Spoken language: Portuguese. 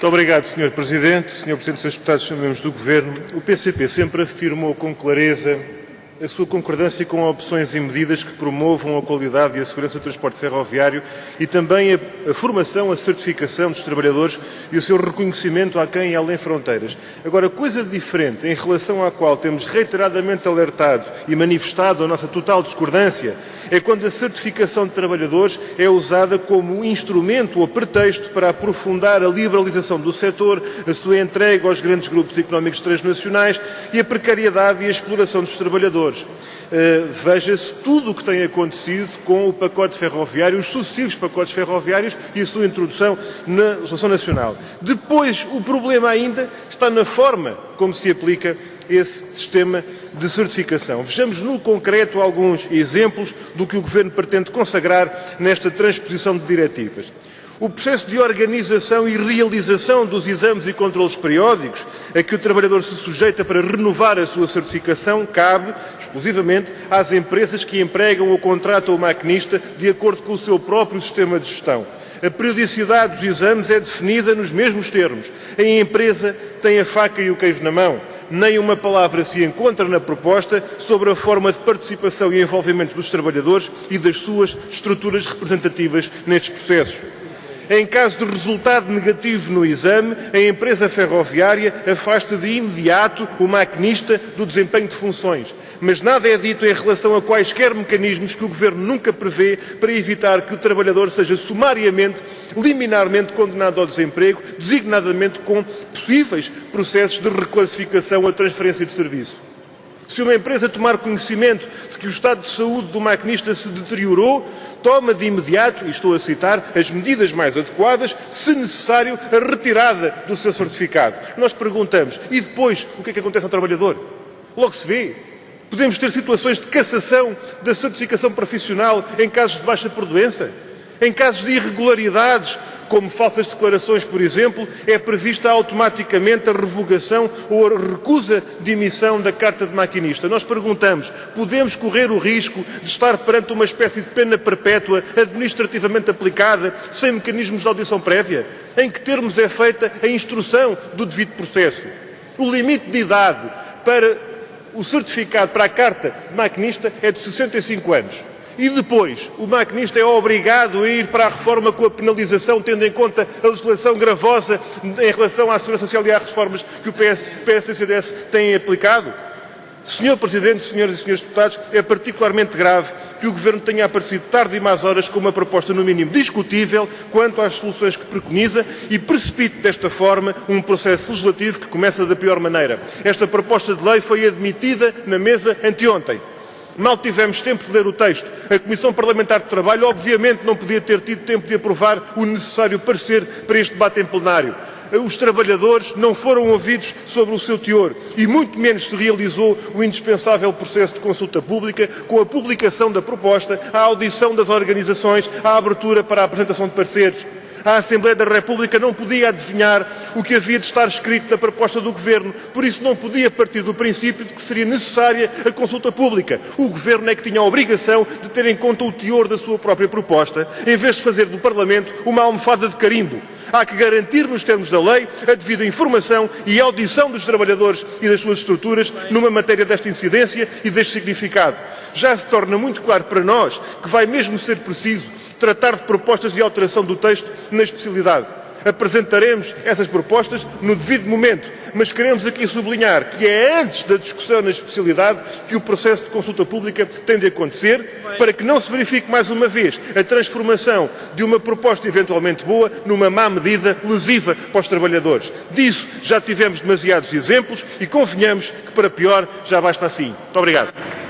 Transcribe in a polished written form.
Muito obrigado, Sr. Presidente. Sr. Presidente, Srs. Deputados, Srs. Membros do Governo, o PCP sempre afirmou com clareza a sua concordância com opções e medidas que promovam a qualidade e a segurança do transporte ferroviário e também a formação, a certificação dos trabalhadores e o seu reconhecimento a quem e além fronteiras. Agora, coisa diferente em relação à qual temos reiteradamente alertado e manifestado a nossa total discordância é quando a certificação de trabalhadores é usada como instrumento ou pretexto para aprofundar a liberalização do setor, a sua entrega aos grandes grupos económicos transnacionais e a precariedade e a exploração dos trabalhadores. Veja-se tudo o que tem acontecido com o pacote ferroviário, os sucessivos pacotes ferroviários e a sua introdução na legislação nacional. Depois, o problema ainda está na forma como se aplica esse sistema de certificação. Vejamos no concreto alguns exemplos do que o Governo pretende consagrar nesta transposição de diretivas. O processo de organização e realização dos exames e controles periódicos a que o trabalhador se sujeita para renovar a sua certificação cabe exclusivamente às empresas que empregam ou contratam o maquinista de acordo com o seu próprio sistema de gestão. A periodicidade dos exames é definida nos mesmos termos. A empresa tem a faca e o queijo na mão. Nem uma palavra se encontra na proposta sobre a forma de participação e envolvimento dos trabalhadores e das suas estruturas representativas nestes processos. Em caso de resultado negativo no exame, a empresa ferroviária afasta de imediato o maquinista do desempenho de funções. Mas nada é dito em relação a quaisquer mecanismos que o Governo nunca prevê para evitar que o trabalhador seja sumariamente, liminarmente condenado ao desemprego, designadamente com possíveis processos de reclassificação ou transferência de serviço. Se uma empresa tomar conhecimento de que o estado de saúde do maquinista se deteriorou, toma de imediato, e estou a citar, as medidas mais adequadas, se necessário, a retirada do seu certificado. Nós perguntamos, e depois, o que é que acontece ao trabalhador? Logo se vê. Podemos ter situações de cassação da certificação profissional em casos de baixa por doença? Em casos de irregularidades, como falsas declarações, por exemplo, é prevista automaticamente a revogação ou a recusa de emissão da carta de maquinista. Nós perguntamos, podemos correr o risco de estar perante uma espécie de pena perpétua administrativamente aplicada, sem mecanismos de audição prévia? Em que termos é feita a instrução do devido processo? O limite de idade para o certificado, para a carta de maquinista, é de 65 anos. E depois, o maquinista é obrigado a ir para a reforma com a penalização, tendo em conta a legislação gravosa em relação à Segurança Social e às reformas que o PS e o CDS têm aplicado? Sr. Presidente, Senhoras e Senhores Deputados, é particularmente grave que o Governo tenha aparecido tarde e más horas com uma proposta, no mínimo, discutível quanto às soluções que preconiza e precipite desta forma um processo legislativo que começa da pior maneira. Esta proposta de lei foi admitida na mesa anteontem. Mal tivemos tempo de ler o texto. A Comissão Parlamentar de Trabalho, obviamente, não podia ter tido tempo de aprovar o necessário parecer para este debate em plenário. Os trabalhadores não foram ouvidos sobre o seu teor e muito menos se realizou o indispensável processo de consulta pública com a publicação da proposta, a audição das organizações, a abertura para a apresentação de pareceres. A Assembleia da República não podia adivinhar o que havia de estar escrito na proposta do Governo, por isso não podia partir do princípio de que seria necessária a consulta pública. O Governo é que tinha a obrigação de ter em conta o teor da sua própria proposta, em vez de fazer do Parlamento uma almofada de carimbo. Há que garantir, nos termos da lei, a devida informação e audição dos trabalhadores e das suas estruturas numa matéria desta incidência e deste significado. Já se torna muito claro para nós que vai mesmo ser preciso tratar de propostas de alteração do texto na especialidade. Apresentaremos essas propostas no devido momento, mas queremos aqui sublinhar que é antes da discussão na especialidade que o processo de consulta pública tem de acontecer, para que não se verifique mais uma vez a transformação de uma proposta eventualmente boa numa má medida lesiva para os trabalhadores. Disso já tivemos demasiados exemplos e convenhamos que para pior já basta assim. Muito obrigado.